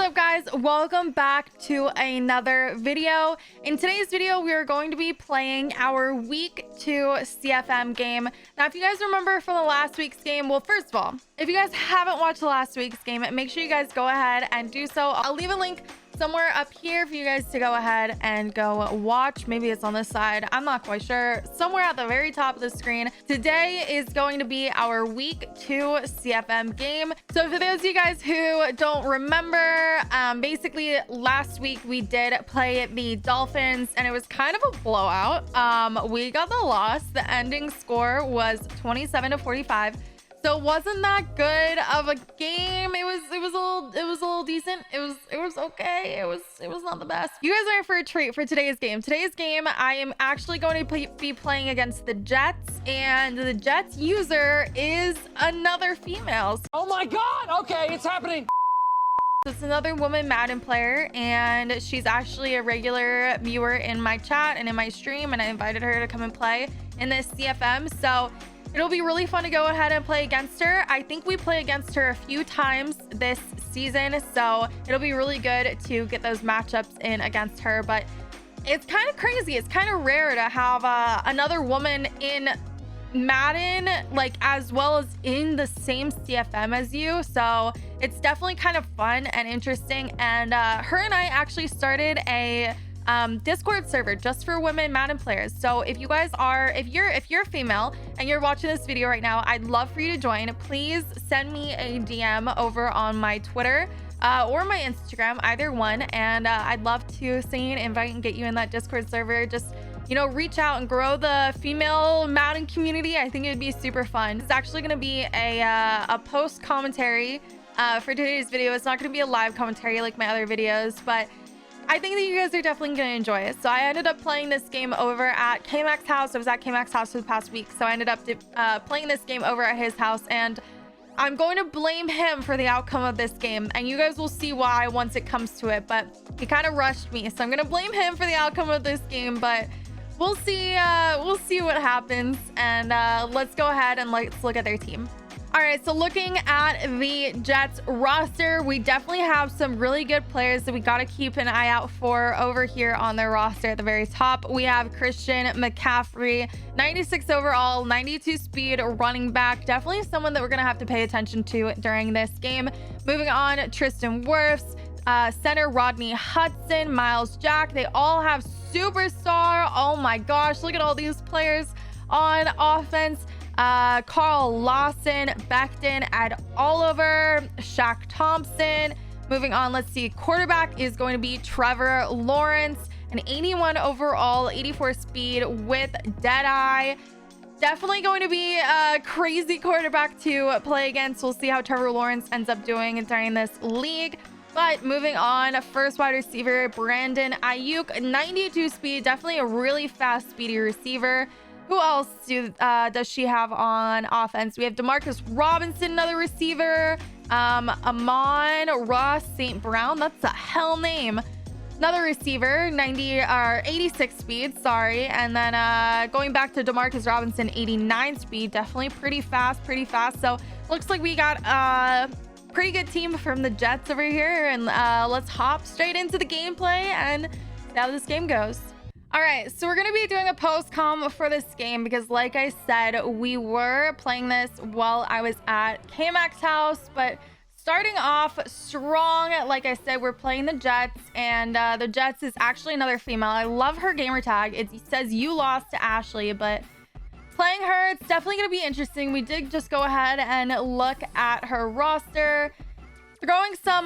up, guys? Welcome back to another video. In today's video, we are going to be playing our week 2 CFM game. Now, if you guys remember from the last week's game, well, first of all, if you guys haven't watched the last week's game, make sure you guys go ahead and do so. I'll leave a link somewhere up here for you guys to go ahead and go watch. Maybe it's on this side, I'm not quite sure. Somewhere at the very top of the screen. Today is going to be our week 2 CFM game. So for those of you guys who don't remember, basically last week we did play the Dolphins and it was kind of a blowout. We got the loss. The ending score was 27-45. So it wasn't that good of a game. It was a little decent. It was okay. It was not the best. You guys are in for a treat for today's game. Today's game, I am actually going to be playing against the Jets, and the Jets user is another female. Oh my God! Okay, it's happening. It's another woman Madden player, and she's actually a regular viewer in my chat and in my stream, and I invited her to come and play in this CFM. So it'll be really fun to go ahead and play against her. I think we play against her a few times this season, so it'll be really good to get those matchups in against her. But it's kind of crazy. It's kind of rare to have another woman in Madden, like, as well as in the same CFM as you. So it's definitely kind of fun and interesting. And her and I actually started a Discord server just for women Madden players. So if you guys are, if you're a female and you're watching this video right now, I'd love for you to join. Please send me a DM over on my Twitter or my Instagram, either one, and I'd love to send you an invite and get you in that Discord server. Just, you know, reach out and grow the female Madden community. I think it'd be super fun. It's actually going to be a post commentary for today's video. It's not going to be a live commentary like my other videos, but I think that you guys are definitely going to enjoy it. So I ended up playing this game over at K-Mac's house. I was at K-Mac's house for the past week, so I ended up playing this game over at his house, and I'm going to blame him for the outcome of this game, and you guys will see why once it comes to it. But he kind of rushed me, so I'm going to blame him for the outcome of this game, but we'll see what happens. And let's go ahead and let's look at their team. All right, so looking at the Jets roster, we definitely have some really good players that we got to keep an eye out for over here on their roster. At the very top, we have Christian McCaffrey, 96 overall, 92 speed, running back. Definitely someone that we're going to have to pay attention to during this game. Moving on, Tristan Wirfs, center Rodney Hudson, Miles Jack. They all have superstar. Oh my gosh, look at all these players on offense. Carl Lawson, Becton, Ed Oliver, Shaq Thompson. Moving on, let's see. Quarterback is going to be Trevor Lawrence, an 81 overall, 84 speed with Deadeye. Definitely going to be a crazy quarterback to play against. We'll see how Trevor Lawrence ends up doing during this league. But moving on, first wide receiver, Brandon Ayuk, 92 speed. Definitely a really fast, speedy receiver. Who else does she have on offense? We have Demarcus Robinson, another receiver. Amon Ross St. Brown. That's a hell name. Another receiver, 86 speed, sorry. And then going back to Demarcus Robinson, 89 speed. Definitely pretty fast. So looks like we got a pretty good team from the Jets over here. And let's hop straight into the gameplay and see how this game goes. All right, so we're going to be doing a post-com for this game because, like I said, we were playing this while I was at K-Mac's house, but starting off strong, like I said, we're playing the Jets, and the Jets is actually another female. I love her gamer tag. It says you lost to Ashley, but playing her, it's definitely going to be interesting. We did just go ahead and look at her roster. Throwing some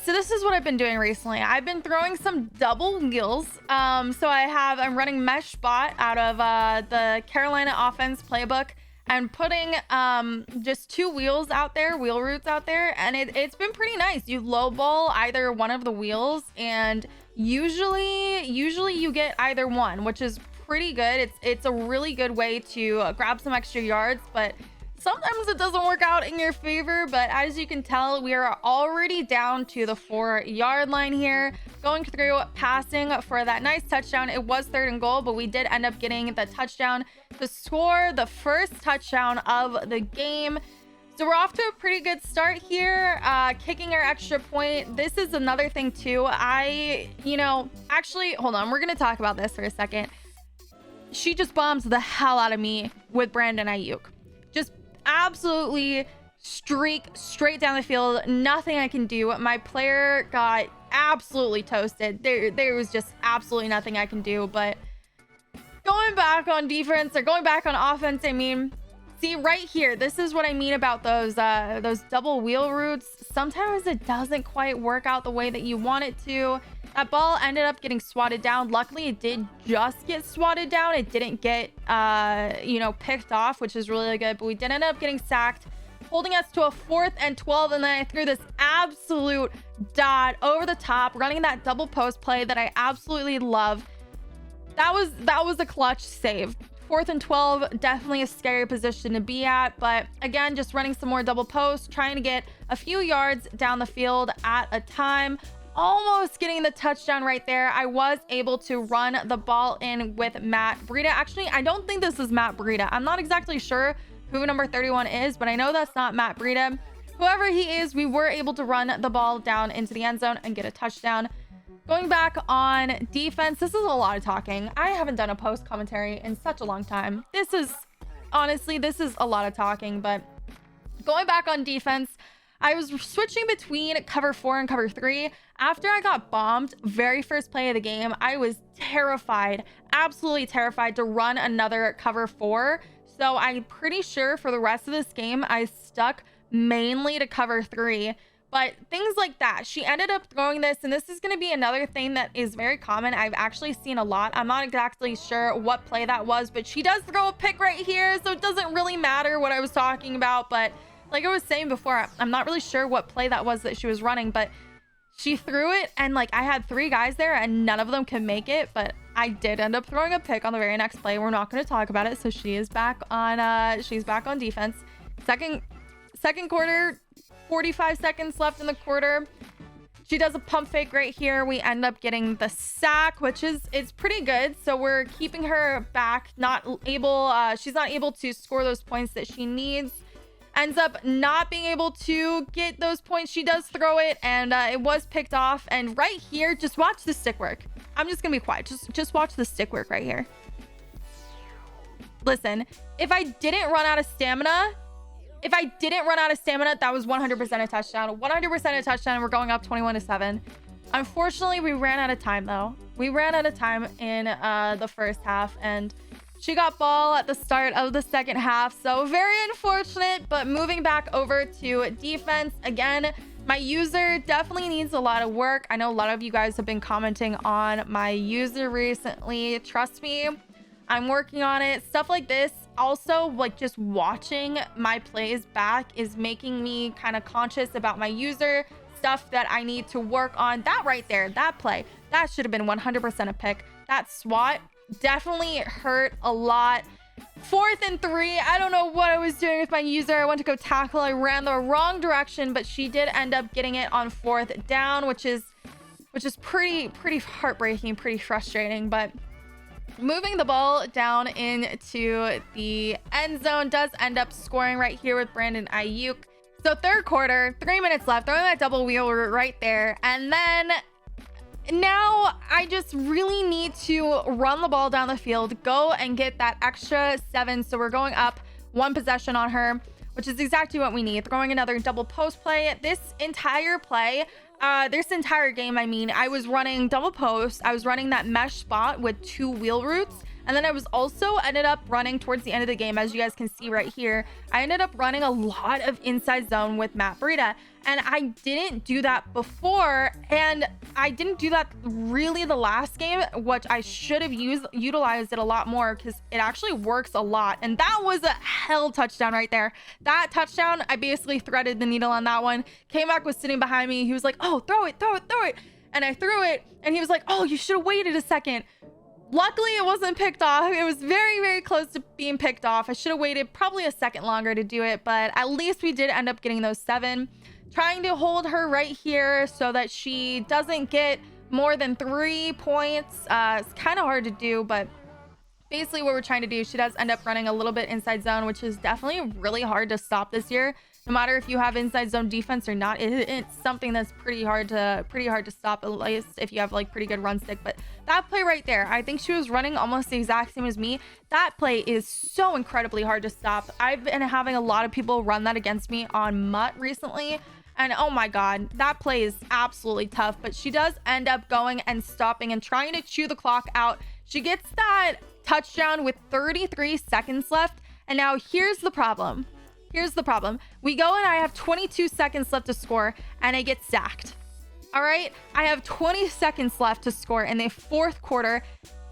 so this is what I've been doing recently. I've been throwing some double wheels. So I'm running mesh spot out of the Carolina offense playbook and putting just 2 wheels out there, wheel routes out there, and it's been pretty nice. You lowball either one of the wheels, and usually you get either one, which is pretty good. It's a really good way to grab some extra yards, but sometimes it doesn't work out in your favor. But as you can tell, we are already down to the 4-yard line here, going through passing for that nice touchdown. It was 3rd and goal, but we did end up getting the touchdown to score the first touchdown of the game. So we're off to a pretty good start here, kicking our extra point. This is another thing too. Actually, hold on. We're going to talk about this for a second. She just bombs the hell out of me with Brandon Ayuk. Just absolutely streak straight down the field. Nothing I can do. My player got absolutely toasted. There was just absolutely nothing I can do. But going back on defense, or going back on offense, I mean, see right here, this is what I mean about those double wheel routes. Sometimes it doesn't quite work out the way that you want it to. That ball ended up getting swatted down. Luckily, it did just get swatted down. It didn't get, picked off, which is really good. But we did end up getting sacked, holding us to a 4th and 12. And then I threw this absolute dot over the top, running that double post play that I absolutely love. That was a clutch save. 4th and 12, definitely a scary position to be at. But again, just running some more double posts, trying to get a few yards down the field at a time. Almost getting the touchdown right there. I was able to run the ball in with Matt Breida. Actually, I don't think this is Matt Breida. I'm not exactly sure who number 31 is, but I know that's not Matt Breida. Whoever he is, we were able to run the ball down into the end zone and get a touchdown. Going back on defense, this is a lot of talking. I haven't done a post commentary in such a long time. This is a lot of talking, but going back on defense, I was switching between cover 4 and cover 3. After I got bombed, very first play of the game, I was terrified, absolutely terrified to run another cover 4. So I'm pretty sure for the rest of this game, I stuck mainly to cover 3. But things like that, she ended up throwing this, and this is going to be another thing that is very common. I've actually seen a lot. I'm not exactly sure what play that was, but she does throw a pick right here, so it doesn't really matter what I was talking about. But like I was saying before, I'm not really sure what play that was that she was running, but she threw it, and like I had 3 guys there, and none of them could make it, but I did end up throwing a pick on the very next play. We're not going to talk about it, so she is back on. She's back on defense. Second quarter. 45 seconds left in the quarter. She does a pump fake right here. We end up getting the sack, which it's pretty good. So we're keeping her back, she's not able to score those points that she needs. Ends up not being able to get those points. She does throw it, and it was picked off. And right here, just watch the stick work. I'm just gonna be quiet. Just watch the stick work right here. Listen, if I didn't run out of stamina, that was 100% a touchdown. 100% a touchdown. We're going up 21-7. Unfortunately, we ran out of time, though. We ran out of time in the first half, and she got ball at the start of the second half. So very unfortunate, but moving back over to defense. Again, my user definitely needs a lot of work. I know a lot of you guys have been commenting on my user recently. Trust me, I'm working on it. Stuff like this. Also, like, just watching my plays back is making me kind of conscious about my user, stuff that I need to work on. That right there, that play, that should have been 100% a pick. That swat definitely hurt a lot. 4th and 3. I don't know what I was doing with my user. I went to go tackle. I ran the wrong direction, but she did end up getting it on 4th down, which is pretty heartbreaking, pretty frustrating. But moving the ball down into the end zone does end up scoring right here with Brandon Ayuk. So third quarter, 3 minutes left, throwing that double wheel right there. And then now I just really need to run the ball down the field, go and get that extra 7. So we're going up 1 possession on her, which is exactly what we need. Throwing another double post play. This entire game, I mean, I was running double post. I was running that mesh spot with 2 wheel routes. And then I was also ended up running towards the end of the game, as you guys can see right here. I ended up running a lot of inside zone with Matt Breida. And I didn't do that before. And I didn't do that really the last game, which I should have utilized it a lot more, because it actually works a lot. And that was a hell touchdown right there. That touchdown, I basically threaded the needle on that one. K-Mac was sitting behind me. He was like, oh, throw it. And I threw it. And he was like, oh, you should have waited a second. Luckily, it wasn't picked off. It was very, very close to being picked off. I should have waited probably a second longer to do it, but at least we did end up getting those 7. Trying to hold her right here so that she doesn't get more than 3 points. It's kind of hard to do, but basically what we're trying to do, she does end up running a little bit inside zone, which is definitely really hard to stop this year. no matter if you have inside zone defense or not. It's something that's pretty hard to stop, at least if you have like pretty good run stick. But that play right there, I think she was running almost the exact same as me. That play is so incredibly hard to stop. I've been having a lot of people run that against me on Mutt recently, and oh my god, that play is absolutely tough. But she does end up going and stopping and trying to chew the clock out. She gets that touchdown with 33 seconds left. And now here's the problem. We go and I have 22 seconds left to score and I get sacked. All right. I have 20 seconds left to score in the fourth quarter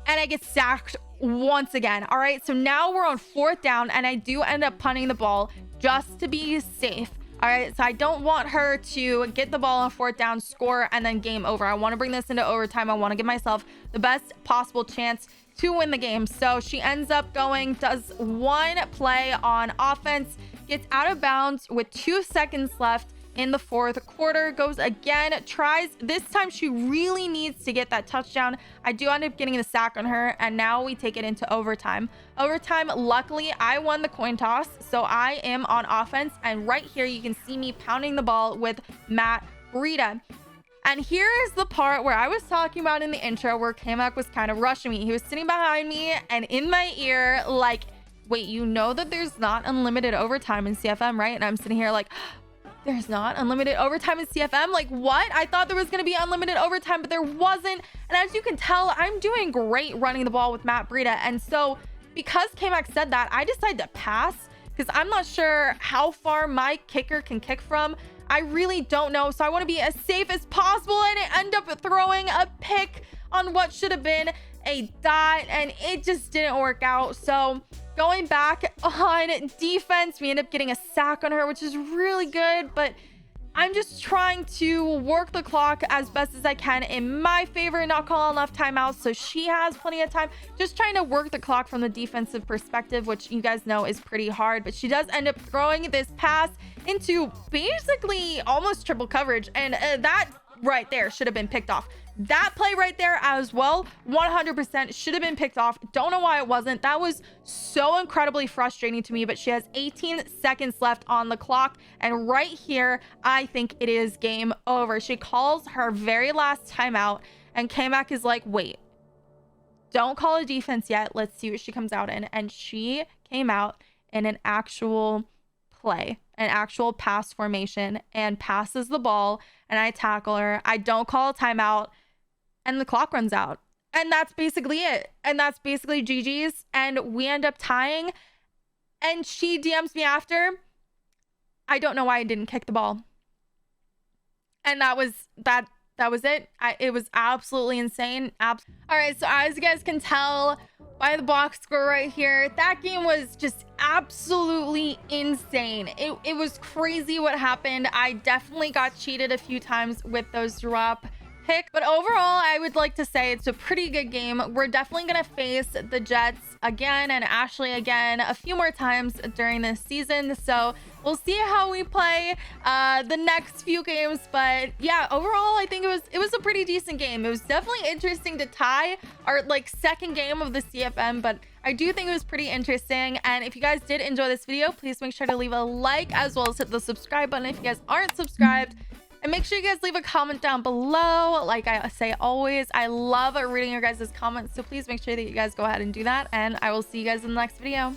and I get sacked once again. All right. So now we're on fourth down and I do end up punting the ball just to be safe. All right. So I don't want her to get the ball on fourth down, score, and then game over. I want to bring this into overtime. I want to give myself the best possible chance to win the game. So she ends up going, does one play on offense, gets out of bounds with 2 seconds left in the fourth quarter, goes again, tries. This time she really needs to get that touchdown. I do end up getting the sack on her, and now we take it into overtime. Luckily, I won the coin toss, so I am on offense. And right here, you can see me pounding the ball with Matt Breida. And here is the part where I was talking about in the intro where K-Mac was kind of rushing me. He was sitting behind me and in my ear like, wait, you know that there's not unlimited overtime in CFM, right? And I'm sitting here like, there's not unlimited overtime in CFM? Like, what? I thought there was going to be unlimited overtime, but there wasn't. And as you can tell, I'm doing great running the ball with Matt Breida. And so because K-Mac said that, I decided to pass because I'm not sure how far my kicker can kick from. I really don't know. So I want to be as safe as possible, and I end up throwing a pick on what should have been a dot, and it just didn't work out. So going back on defense, we end up getting a sack on her, which is really good, but I'm just trying to work the clock as best as I can in my favor and not call enough timeouts so she has plenty of time. Just trying to work the clock from the defensive perspective, which you guys know is pretty hard. But she does end up throwing this pass into basically almost triple coverage, and that right there should have been picked off. That play right there as well, 100% should have been picked off. Don't know why it wasn't. That was so incredibly frustrating to me. But she has 18 seconds left on the clock, and right here I think it is game over. She calls her very last timeout, and K-Mac is like, wait, don't call a defense yet, let's see what she comes out in. And she came out in an actual play, an actual pass formation, and passes the ball, and I tackle her. I don't call a timeout, and the clock runs out. And that's basically it. And that's basically GG's. And we end up tying. And she DMs me after. I don't know why I didn't kick the ball. And that was it. It was absolutely insane. All right, so as you guys can tell by the box score right here, that game was just absolutely insane. It was crazy what happened. I definitely got cheated a few times with those drop picks, but overall I would like to say it's a pretty good game. We're definitely gonna face the Jets again and Ashley again a few more times during this season, so we'll see how we play the next few games. But yeah, overall I think it was a pretty decent game. It was definitely interesting to tie our like second game of the CFM, but I do think it was pretty interesting. And if you guys did enjoy this video, please make sure to leave a like as well as hit the subscribe button if you guys aren't subscribed. And make sure you guys leave a comment down below. Like I say always, I love reading your guys' comments, so please make sure that you guys go ahead and do that. And I will see you guys in the next video.